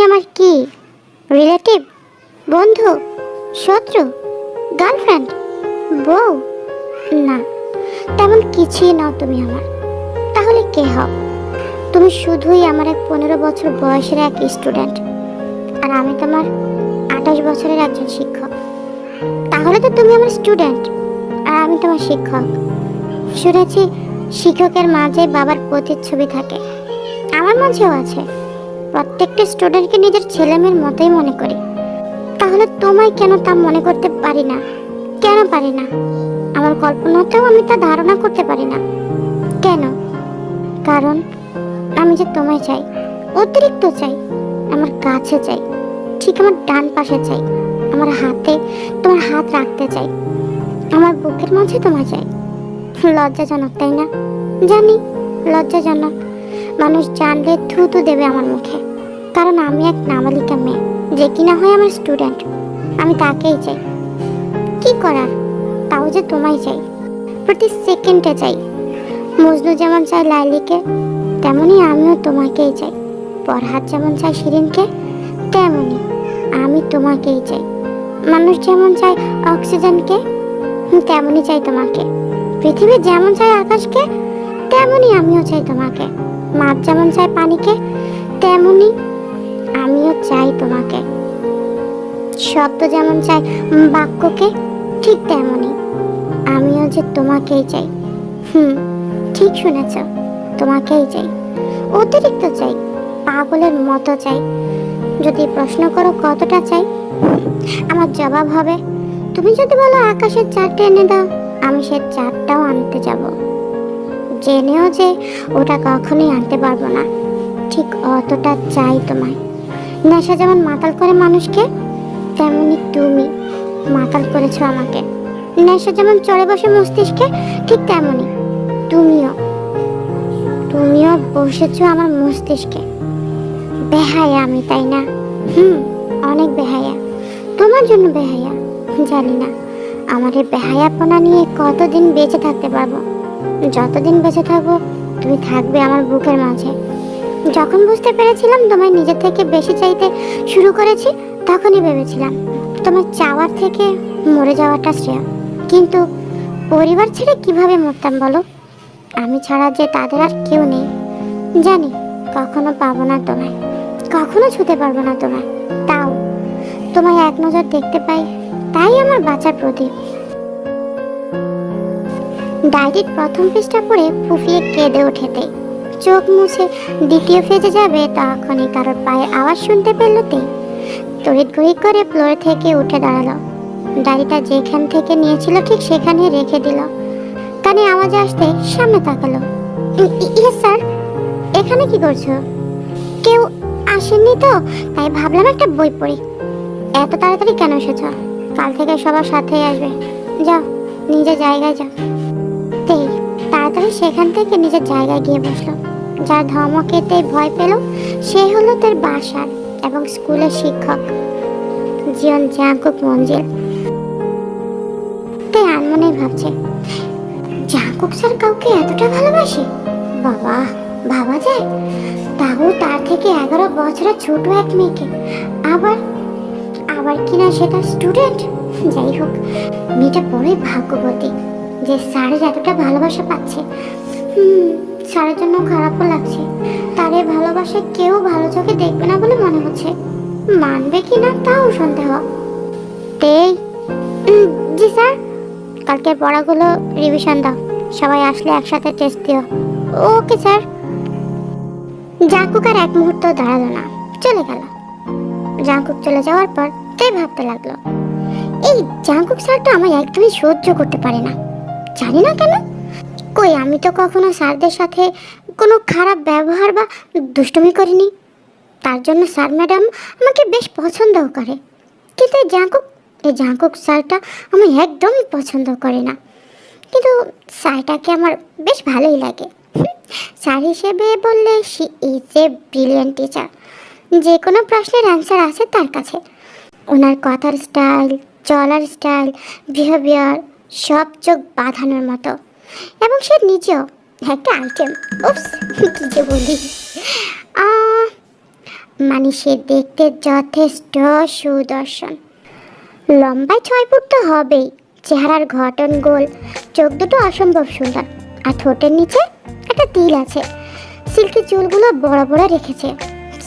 আমার কি রিলেটিভ, বন্ধু, শত্রু, গার্লফ্রেন্ড, বউ? না, তেমন কিছুই নাও তুমি আমার। তাহলে কে হও? তুমি শুধুই আমার এক 15 বছর বয়সের এক স্টুডেন্ট, আর আমি তোমার 28 বছরের একজন শিক্ষক। তাহলে তো তুমি আমার স্টুডেন্ট আর আমি তোমার শিক্ষক। শুনেছি শিক্ষকের মাঝে বাবার প্রতিচ্ছবি থাকে, আমার মাঝেও আছে। প্রত্যেকটা স্টুডেন্টকে নিজের ছেলেমেয়ের মতোই মনে করি। তাহলে তোমায় কেন তা মনে করতে পারি না? কেন পারি না? আমার কল্পনাতেও আমি তা ধারণা করতে পারি না। কেন? কারণ আমি যে তোমায় চাই, অতিরিক্ত চাই, আমার কাছে চাই, ঠিক আমার ডান পাশে চাই, আমার হাতে তোমার হাত রাখতে চাই, আমার বুকের মাঝে তোমায় চাই। লজ্জাজনক, তাই না? জানি লজ্জাজনক। মানুষ জানলে থুতু দেবে আমার মুখে, কারণ আমি এক নাবালিকা মেয়ে, যে কিনা হয় আমার স্টুডেন্ট। আমি তাকেই চাই। কি করার, তাও যে তোমায় চাই, প্রতি সেকেন্ডে চাই। মজনু যেমন চাই লাইলিকে, তেমনি আমিও তোমাকেই চাই। ফরহাদ যেমন চাই শিরিনকে, তেমনি আমি তোমাকেই চাই। মানুষ যেমন চায় অক্সিজেনকে, তেমনি চাই তোমাকে। পৃথিবী যেমন চায় আকাশকে, তেমনি আমিও চাই তোমাকে। মাছ যেমন চায় পানিকে, তেমনি আমিও চাই তোমাকে। শব্দ যেমন চায় বাক্যকে, ঠিক তেমনি আমিও যে তোমাকেই চাই। ঠিক শুনেছ, তোমাকেই চাই, অতিরিক্ত চাই, পাগলের মতো চাই। যদি প্রশ্ন করো কতটা চাই, আমার জবাব হবে, তুমি যদি বলো আকাশের চারটে এনে দাও, আমি সে চারটাও আনতে যাব, জেনেও যে ওটা কখনোই আনতে পারবো না। ঠিক অতটা চাই তোমায়। নেশা যেমন মাতাল করে মানুষকে, তেমনি তুমি মাতাল করেছো আমাকে। নেশা যেমন চড়ে বসে মস্তিষ্কে, ঠিক তেমনি তুমিও তুমিও বসেছো আমার মস্তিষ্কে। বেহায়া আমি, তাই না? অনেক বেহায়া, তোমার জন্য বেহায়া। জানি না আমার এই বেহায়াপনা নিয়ে কতদিন বেঁচে থাকতে পারবো। যতদিন বেঁচে থাকবো তুমি থাকবে আমার বুকের মাঝে। যখন বুঝতে পেরেছিলাম তোমায় নিজে থেকে বেশি চাইতে শুরু করেছি, তখনই ভেবেছিলাম তোমার চাওয়ার থেকে মরে যাওয়াটা শ্রেয়। কিন্তু পরিবার ছেড়ে কিভাবে মরতাম বলো? আমি ছাড়া যে তাদের আর কেউ নেই। জানি কখনো পাবো না তোমায়, কখনো ছুতে পারবো না তোমায়। তাও তোমায় এক নজর দেখতে পাই, তাই আমার বাঁচার প্রদীপ। ডায়েরির প্রথম পৃষ্ঠা পড়ে ফুফিয়ে কেঁদে ওঠেতে চোখ মুছে দ্বিতীয় ফেজে যাবে, তখনই কারোর পায়ে আওয়াজ শুনতে পেলতেই তড়িৎ ঘড়ি করে ফ্লোর থেকে উঠে দাঁড়ালো। ডায়েরিটা যেখান থেকে নিয়েছিল ঠিক সেখানে রেখে দিল। কানে আওয়াজ আসতে সামনে তাকালো। Yes sir. এখানে কি করছো? কেউ আসেননি তো, তাই ভাবলাম একটা বই পড়ি। এত তাড়াতাড়ি কেন এসেছো? কাল থেকে সবার সাথেই আসবে। যাও নিজের জায়গায় যাও। তেই তাড়াতাড়ি সেখান থেকে নিজের জায়গায় গিয়ে বসলো। যার ধমকেতে ভয় পেল সে হলো তার বাসার এবং স্কুলের শিক্ষক জিয়ন জাঙ্কুক মঞ্জিল। তাই আনমনেই ভাবছে, জাঙ্কুক স্যার কাউকে এতটা ভালোবাসে? বাবা, ভাবা যায়? তাও তার থেকে 11 বছরের ছোট এক মেয়েকে, আবার আবার কিনা সেটা স্টুডেন্ট। যাই হোক, মেয়েটা বড়ই ভাগ্যবতী যে স্যারের এতটা ভালোবাসা পাচ্ছে। স্যারের জন্য খারাপও লাগছে। তার এই ভালোবাসা কেউ ভালো চোখে দেখবে না বলে মনে হচ্ছে। মানবে কিনা তাও সন্দেহ। জি স্যার। কালকের পড়াগুলো রিভিশন দাও, সবাই আসলে একসাথে টেস্ট দিও। Okay sir. জাঙ্কুক আর এক মুহূর্ত দাঁড়ালো না, চলে গেল। জাঙ্কুক চলে যাওয়ার পর তাই ভাবতে লাগলো, এই জাঙ্কুক স্যারটা আমায় একদমই সহ্য করতে পারে না। জানি না কেন। কই, আমি তো কখনো স্যারদের সাথে কোনো খারাপ ব্যবহার বা দুষ্টুমি করিনি। তার জন্য স্যার ম্যাডাম আমাকে বেশ পছন্দও করে। কিন্তু এই জাঙ্কুক স্যারটা আমি একদমই পছন্দ করি না। কিন্তু স্যারটাকে আমার বেশ ভালোই লাগে। স্যার হিসেবে বললে she is a brilliant teacher. যে কোনো প্রশ্নের অ্যান্সার আছে তার কাছে। ওনার কথার স্টাইল, চলার স্টাইল, বিহেভিয়ার সব চোখ বাঁধানোর মতো। এবং সে নিজেও একটা আইটেম। উপস, কি যে বলি। মানে সে দেখতে যথেষ্ট সুদর্শন। লম্বায় 6 ফুট তো হবেই, চেহারার গঠন গোল, চোখ দুটো অসম্ভব সুন্দর, আর ঠোঁটের নিচে একটা তিল আছে। সিল্কি চুলগুলো বড় বড় রেখেছে।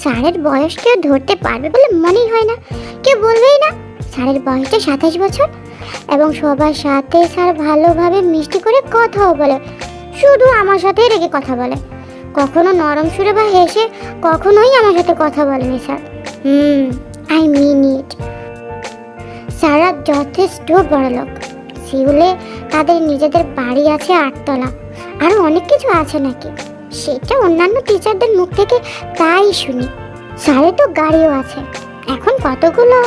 স্যারের বয়স কেউ ধরতে পারবে বলে মনেই হয় না, কেউ বলবেই না। স্যারের বয়সটা 27 বছর, এবং সবার সাথে স্যার ভালোভাবে মিষ্টি করে কথাও বলে। শুধু আমার সাথেই রেগে কথা বলে, কখনো নরম সুরে বা হেসে কখনোই আমার সাথে কথা বলেনি স্যার। আই মিন ইট। স্যাররা যথেষ্ট বড় লোক। সিউলে তাদের নিজেদের বাড়ি আছে 8 তলা, আরও অনেক কিছু আছে নাকি, সেটা অন্যান্য টিচারদের মুখ থেকে তাই শুনি। স্যারের তো গাড়িও আছে, এখন কতগুলো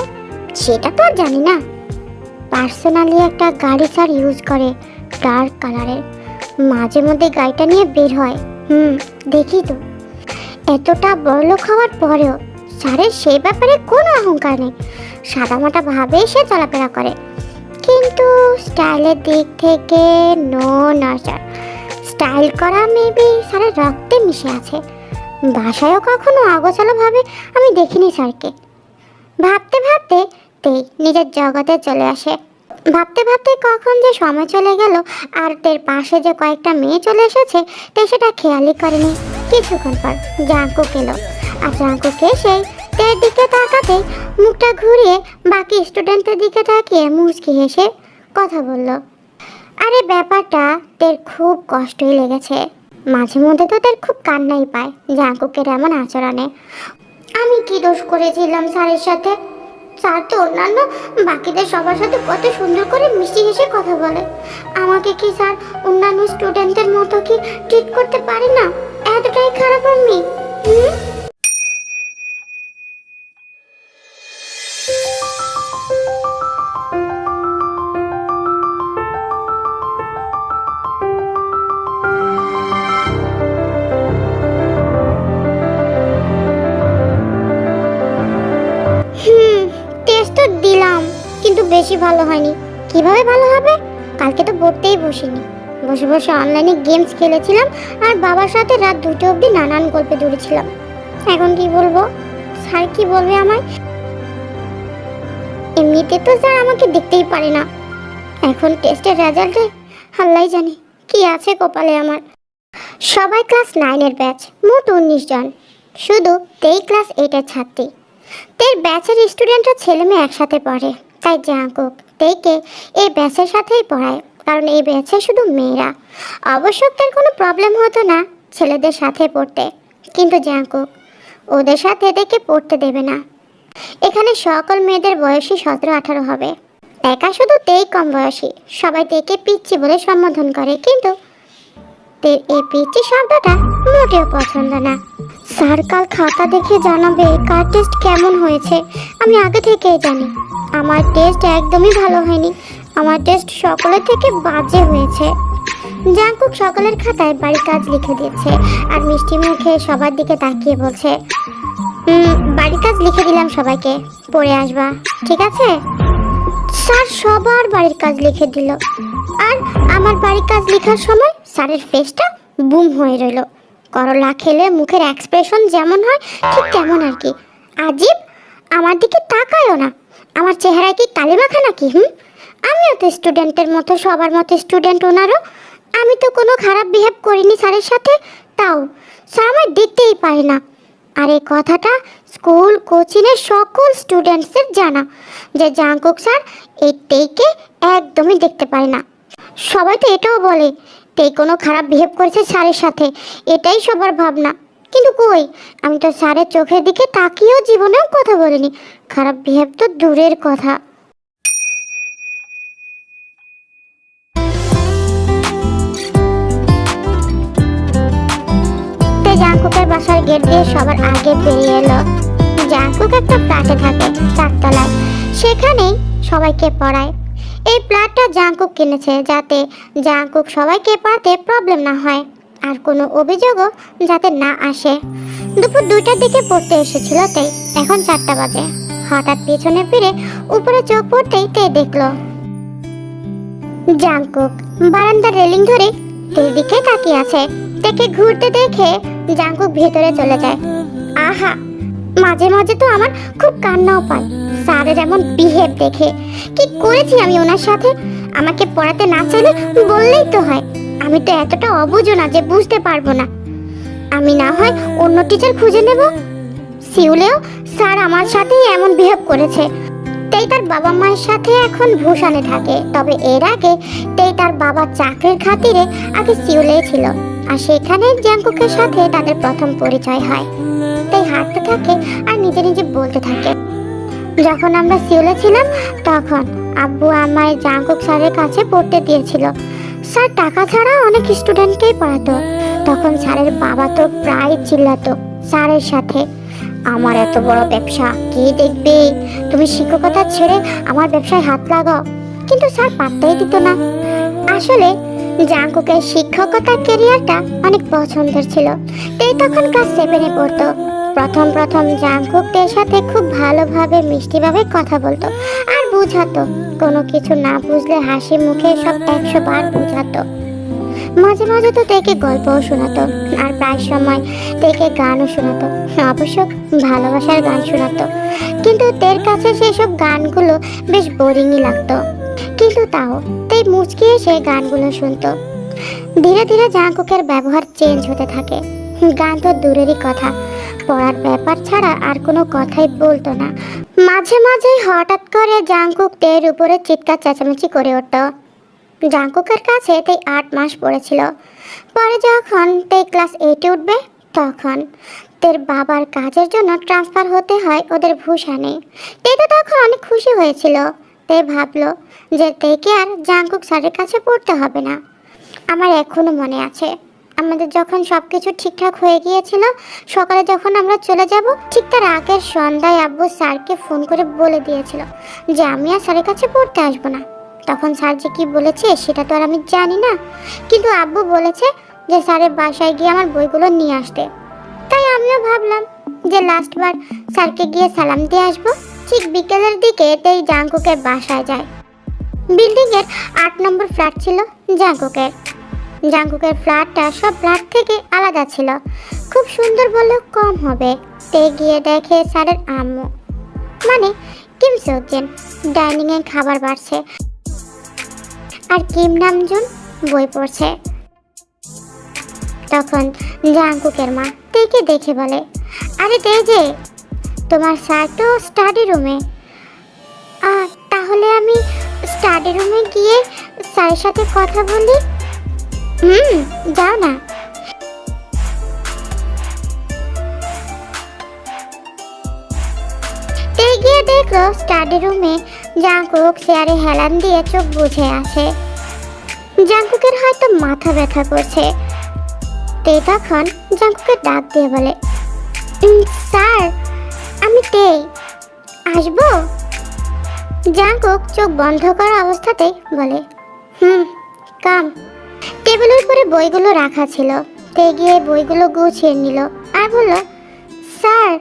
সেটা তো আর জানি না। পার্সোনালি একটা গাড়ি স্যার ইউজ করে, ডার্ক কালারের। মাঝে মধ্যে গাড়িটা নিয়ে বের হয়। দেখি তো। এতটা বড়লোক হওয়ার পরেও স্যারের সেই ব্যাপারে কোনো অহংকার নেই, সাদামাটা ভাবে সে চলাফেরা করে। কিন্তু স্টাইলের দিক থেকে নো নার্সার। স্টাইল করা মেবি স্যারের রক্তে মিশে আছে। বাসায়ও কখনো অগোছালো ভাবে আমি দেখিনি স্যারকে। ভাবতে ভাবতে তেই নিজের জগতে চলে আসে। ভাবতে ভাবতে কখন যে সময় চলে গেল, আর তের পাশে যে কয়েকটা মেয়ে চলে এসেছে তে সেটা খেয়ালই করেনি। কিছুক্ষণ পর জাঙ্কুক এলো, আর জাঙ্কুক এসেই তের দিকে তাকাতে মুখটা ঘুরিয়ে বাকি স্টুডেন্টদের দিকে তাকিয়ে মুচকি হেসে কথা বলল। আরে ব্যাপারটা তের খুব কষ্টই লেগেছে। মাঝে মধ্যে তো তের খুব কান্নাই পায় জাঙ্কুকের এমন আচরণে। আমি কি দোষ করেছিলাম স্যারের সাথে? স্যার তো অন্যান্য বাকিদের সবার সাথে কত সুন্দর করে মিষ্টি হেসে কথা বলে। আমাকে কি স্যার অন্যান্য স্টুডেন্টদের মতো কি ট্রিট করতে পারে না? এতটাই খারাপ আমি? টেস্ট তো দিলাম, কিন্তু বেশি ভালো হয়নি। কিভাবে ভালো হবে? কালকে তো পড়তেই বসিনি, বসে বসে অনলাইনে গেমস খেলেছিলাম, আর বাবার সাথে রাত 2টা অবধি নানান গল্পে দৌড়েছিলাম। এখন কি বলবো? স্যার কি বলবে আমায়? এমনিতে তো স্যার আমাকে দেখতেই পারে না। এখন টেস্টের রেজাল্টে আল্লাহই জানে কি আছে কপালে আমার। সবাই ক্লাস 9-এর ব্যাচ, মোট 19 জন। শুধু তেই ক্লাস 8-এর ছাত্রী। তের ব্যাচের স্টুডেন্টরা ছেলে মেয়ে একসাথে পড়ে, তাই জাঙ্কুক তেইকে এই ব্যাচের সাথেই পড়ায়, কারণ এই ব্যাচে শুধু মেয়েরা। অবশ্য তার কোনো প্রবলেম হতো না ছেলেদের সাথে পড়তে, কিন্তু জাঙ্কুক ওদের সাথে এদেরকে পড়তে দেবে না। এখানে সকল মেয়েদের বয়সী 17-18 হবে। একা শুধু তেই কম বয়সী। সবাই তেকে পিচ্চি বলে সম্বোধন করে, কিন্তু তের এই পিচ্চি শব্দটা মোটেও পছন্দ না। স্যার কাল খাতা দেখে জানাবে কার টেস্ট কেমন হয়েছে। আমি আগে থেকেই জানি আমার টেস্ট একদমই ভালো হয়নি। আমার টেস্ট সকলের থেকে বাজে হয়েছে। জাঙ্কুক সকলের খাতায় বাড়ির কাজ লিখে দিচ্ছে, আর মিষ্টি মুখে সবার দিকে তাকিয়ে বলছে, বাড়ির কাজ লিখে দিলাম সবাইকে, পড়ে আসবা, ঠিক আছে? স্যার সবার বাড়ির কাজ লিখে দিল, আর আমার বাড়ির কাজ লেখার সময় স্যারের ফেসটা বুম হয়ে রইল। করলা খেলে মুখের এক্সপ্রেশন যেমন হয় ঠিক তেমন আর কি। আজীব, আমার দিকে তাকায়ও না। আমার চেহারায় কি কালি মাখা নাকি? আমিও তো স্টুডেন্টের মতো, সবার মতো স্টুডেন্ট ওনারও। আমি তো কোনো খারাপ বিহেভ করিনি স্যারের সাথে, তাও স্যার আমায় দেখতেই পারে না। আর এই কথাটা স্কুল কোচিংয়ের সকল স্টুডেন্টসদের জানা, যে জাঙ্কুক স্যার এই তেইকে একদমই দেখতে পারে না। সবাই তো এটাও বলে তেই কোনো খারাপ বিহেভ করেছে স্যারের সাথে, এটাই সবার ভাবনা। কিন্তু কই, আমি তো স্যারের চোখের দিকে তাকিয়েও জীবনেও কথা বলিনি। খারাপ বিহেভ তো দূরের কথা। জাঙ্কুকের বাসার গেট দিয়ে সবার আগে বেরিয়ে এলো। জাঙ্কুক একটা ফ্ল্যাটে থাকে 4 তলায়, সেখানেই সবাইকে পড়ায়। এই ফ্ল্যাটটা জাঙ্কুক কিনেছে যাতে জাঙ্কুক সবাইকে পড়াতে প্রবলেম না হয়, আর কোনো অভিযোগও যাতে না আসে। দুপুর 2টার দিকে পড়তে এসেছিল তাই, এখন 4টা বাজে। হঠাৎ পিছনে ফিরে উপরে চোখ পড়তেই তে দেখলো জাঙ্কুক বারান্দার রেলিং ধরে তের দিকে তাকিয়ে আছে। তেকে ঘুরতে দেখে জাঙ্কুক ভেতরে চলে যায়। আহা, মাঝে মাঝে তো আমার খুব কান্নাও পায় স্যারের এমন বিহেভ দেখে। কি করেছি আমি ওনার সাথে? আমাকে পড়াতে না চাইলে বললেই তো হয়। আমি তো এতটা অবুঝো না যে বুঝতে পারবো না। আমি না হয় অন্য টিচার খুঁজে নেব। সিউলেও স্যার আমার সাথেই এমন বিহেভ করেছে। তেই তার বাবা মায়ের সাথে এখন ভূষণে থাকে, তবে এর আগে তেই তার বাবার চাকরির খাতিরে আগে সিউলে ছিল, আর সেখানে জাংকুকের সাথে তাদের প্রথম পরিচয় হয়। তাই হাঁটতে থাকে আর নিজে নিজে বলতে থাকে, যখন আমরা সিউলে ছিলাম তখন আব্বু আমায় জাংকুক স্যারের কাছে পড়তে দিয়েছিল। স্যার টাকা ছাড়া অনেক স্টুডেন্টকেই পড়াতো। তখন স্যারের বাবা তো প্রায় চিল্লাতো স্যারের সাথে, আমার এত বড় ব্যবসা কে দেখবে, তুমি শিক্ষকতা ছেড়ে আমার ব্যবসায় হাত লাগাও। কিন্তু স্যার পাত্তাই দিত না। আসলে জাংকুকের শিক্ষকতার ক্যারিয়ারটা অনেক পছন্দের ছিল। তাই তখন ক্লাস 7-এ পড়তো। প্রথম প্রথম জাংকুকদের সাথে খুব ভালোভাবে মিষ্টিভাবে কথা বলতো আর বুঝাতো। কোনো কিছু না বুঝলে হাসি মুখে সব 100 বার বুঝাতো। মাঝে মাঝে তো তেকে গল্পও শোনাতো, আর প্রায় সময় তেকে গানও শোনাতো। অবশ্য ভালোবাসার গান শোনাতো, কিন্তু তের কাছে সেসব গানগুলো বেশ বোরিংই লাগতো। কিন্তু তাও তেই মুচকি এসে গানগুলো শুনতো। ধীরে ধীরে জাংকুকের ব্যবহার চেঞ্জ হতে থাকে। গান তো দূরেরই কথা, পড়ার ব্যাপার ছাড়া আর কোনো কথাই বলতো না। মাঝে মাঝে হঠাৎ করে জাংকুক তের উপরে চিৎকার চেঁচামেচি করে উঠতো। জাংকুকের কাছে তেই 8 মাস পড়েছিল। পরে যখন তেই ক্লাস 8-এ উঠবে তখন তের বাবার কাজের জন্য ট্রান্সফার হতে হয় ওদের ভূষণে। তে তো তখন অনেক খুশি হয়েছিল। তে ভাবলো যে তেকে আর জাংকুক স্যারের কাছে পড়তে হবে না। আমার এখনো মনে আছে, আমাদের যখন সবকিছু ঠিকঠাক হয়ে গিয়েছিল, সকালে যখন আমরা চলে যাব ঠিক তার আগের সন্ধ্যায় আব্বু স্যারকে ফোন করে বলে দিয়েছিল যে আমি আর স্যারের কাছে পড়তে আসবো না। তখন স্যার যে কি বলেছে সেটা তো আর আমি জানি না, কিন্তু আব্বু বলেছে যে স্যারের বাসায় গিয়ে আমার বইগুলো নিয়ে আসতে। তাই আমিও ভাবলাম যে লাস্টবার স্যারকে গিয়ে সালাম দিয়ে আসবো। ঠিক বিকেলের দিকে তেই জাংকুকের বাসায় যায়। বিল্ডিংয়ের 8 নম্বর ফ্ল্যাট ছিল জাংকুকের। জাংকুকের ফ্ল্যাটটা সব ফ্ল্যাট থেকে আলাদা ছিল, খুব সুন্দর বললেও কম হবে। তে গিয়ে দেখে স্যারের আম্মু মানে কিম সেokjin ডাইনিংয়ে খাবার বাড়ছে, আর কিম নামজুন বই পড়ছে। তখন জাংকুকের মা তেকে দেখে বলে, আরে তে যে, তোমার স্যার তো স্টাডি রুমে। তাহলে আমি স্টাডি রুমে গিয়ে স্যারের সাথে কথা বলি। যাও না। তে গিয়ে দেখলো স্টাডি রুমে জাংকুক চেয়ারে হেলান দিয়ে চোখ বুজে আছে। জাংকুকের হয়তো মাথা ব্যথা করছে। তে তখন জাংকুকে ডাক দিয়ে বলে, স্যার আমি তে, আসবো? জাংকুক চোখ বন্ধ করা অবস্থাতেই বলে, কাম। টেবিলের উপরে বইগুলো রাখা ছিল। তে গিয়ে বইগুলো গুছিয়ে নিল আর বলল, স্যার।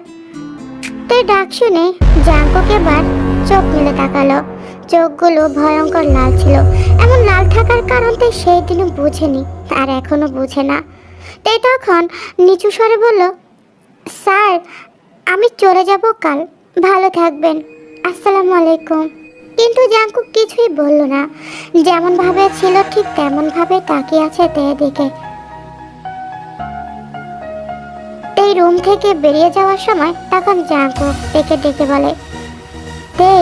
তে ডাক শুনে জাংকুক এবার চোখ মেলে তাকালো। চোখগুলো ভয়ঙ্কর লাল ছিল। এমন লাল থাকার কারণ তে সেই দিনও বুঝেনি, আর এখনো বুঝে না। তে তখন নিচু স্বরে বলল, স্যার আমি চলে যাব কাল, ভালো থাকবেন, আসসালামু আলাইকুম। কিন্তু জাংকুক কিছুই বলল না, যেমন ভাবে ছিল ঠিক তেমন ভাবে তাকিয়ে আছে তে দিকে। এই রুম থেকে বেরিয়ে যাওয়ার সময় তখন জাংকুক তেকে ডেকে বলে, তে।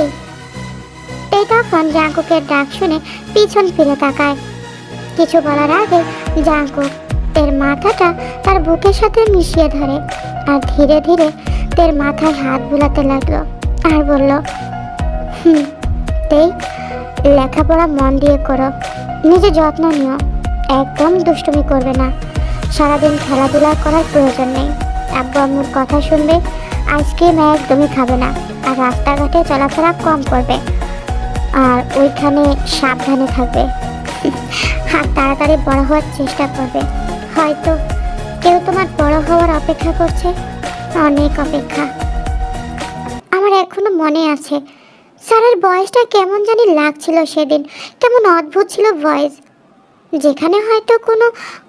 তখন জাংকুকের ডাক শুনে পিছন ফিরে তাকায়। কিছু বলার আগে জাংকুক তের মাথাটা তার বুকের সাথে মিশিয়ে ধরে আর ধীরে ধীরে তের মাথায় হাত বুলাতে লাগলো আর বলল, তেই লেখাপড়া মন দিয়ে করো, নিজে যত্ন নিও, একদম দুষ্টুমি করবে না, সারাদিন খেলাধুলা করার প্রয়োজন নেই, আব্বু আম্মুর কথা শুনবে, আইসক্রিম একদমই খাবে না, আর রাস্তাঘাটে চলাফেরা কম করবে, আর ওইখানে সাবধানে থাকবে, আর তাড়াতাড়ি বড় হওয়ার চেষ্টা করবে। হয়তো কেউ তোমার বড় হওয়ার অপেক্ষা করছে, অনেক অপেক্ষা। আমার এখনো মনে আছে স্যারের বয়সটা কেমন জানি লাগছিল সেদিন, কেমন অদ্ভুত ছিল ভয়েস, যেখানে হয়তো কোনো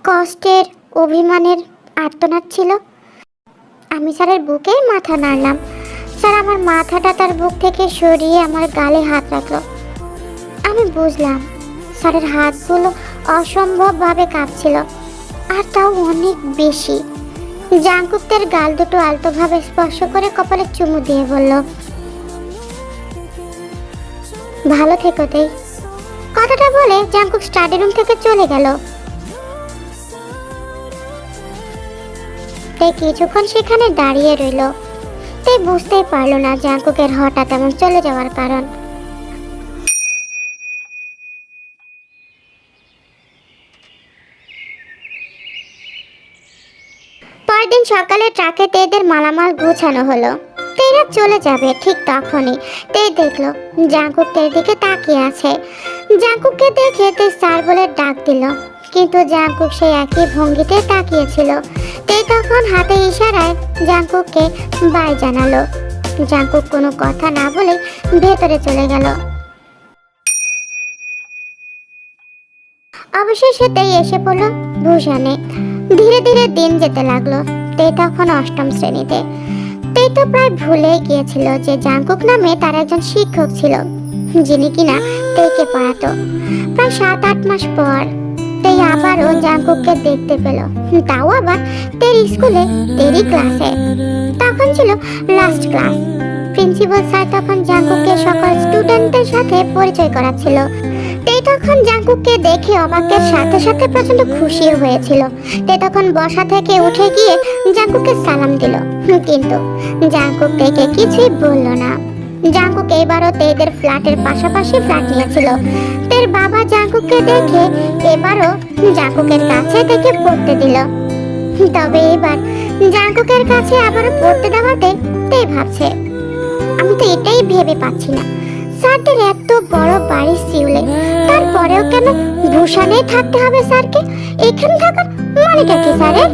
কষ্টের অভিমানের আর্তনাদ ছিল। আমি স্যারের বুকেই মাথা নাড়লাম। স্যার আমার মাথাটা তার বুক থেকে সরিয়ে আমার গালে হাত রাখলো। আমি বুঝলাম স্যারের হাতগুলো অসম্ভবভাবে কাঁপছিল, আর তাও অনেক বেশি। জাংকুক তার গাল দুটো আলতোভাবে স্পর্শ করে কপালে চুমু দিয়ে বলল, ভালো থেকো তেই। কথাটা বলে জাংকুক স্টাডি রুম থেকে চলে গেল। তাই কিছুক্ষণ সেখানে দাঁড়িয়ে রইল। তাই বুঝতেই পারলো না জাংকুকের হঠাৎ এমন চলে যাওয়ার কারণ। পরদিন সকালে ট্রাকে তেদের মালামাল গুছানো হলো। তেরা চলে যাবে ঠিক তখনই তে দেখলো জাংকুক তের দিকে তাকিয়ে আছে। জাংকুককে দেখে তে স্যার বলে ডাক দিল, কিন্তু জাংকুক সেই একই ভঙ্গিতে তাকিয়েছিল। তে তখন হাতে ইশারায় জাংকুককে বাই জানালো। জাংকুক কোনো কথা না বলে ভেতরে চলে গেল। অবশেষে তেই এসে পড়লো ভূষণে। ধীরে ধীরে দিন যেতে লাগলো। তে তখন অষ্টম শ্রেণীতে। তে তো প্রায় ভুলেই গিয়েছিল যে জাংকুক নামে তার একজন শিক্ষক ছিল, যিনি কিনা তেকে পড়াতো। প্রায় 7-8 মাস পর তেই আবারও জাংকুককে দেখতে পেল, তাও আবার তের স্কুলে, তেরই ক্লাসে। তখন ছিল লাস্ট ক্লাস। প্রিন্সিপাল স্যার তখন জাংকুককে সকল স্টুডেন্টদের সাথে পরিচয় করাচ্ছিল। তে তখন জাংকুককে দেখে অবাকের সাথে সাথে প্রচন্ড খুশি হয়েছিল। তে তখন বসা থেকে উঠে গিয়ে জাংকুককে সালাম দিল, কিন্তু জাংকুক তেকে কিছুই বলল না। জাংকুক এবারও তেদের ফ্ল্যাটের পাশাপাশি ফ্ল্যাট নিয়েছিল। তের বাবা জাংকুককে দেখে এবারও জাংকুকের কাছে থেকে পড়তে দিল। তবে এবার জাংকুকের কাছে আবারও পড়তে দেওয়াতে তে ভাবছে, আমি তো এটাই ভেবে পাচ্ছি না, স্যারদের এত বড় বাড়ি সিউলে, তারপরেও কেন ভূষণে থাকতে হবে স্যারকে? এখানে থাকার মানেটা কি স্যারের?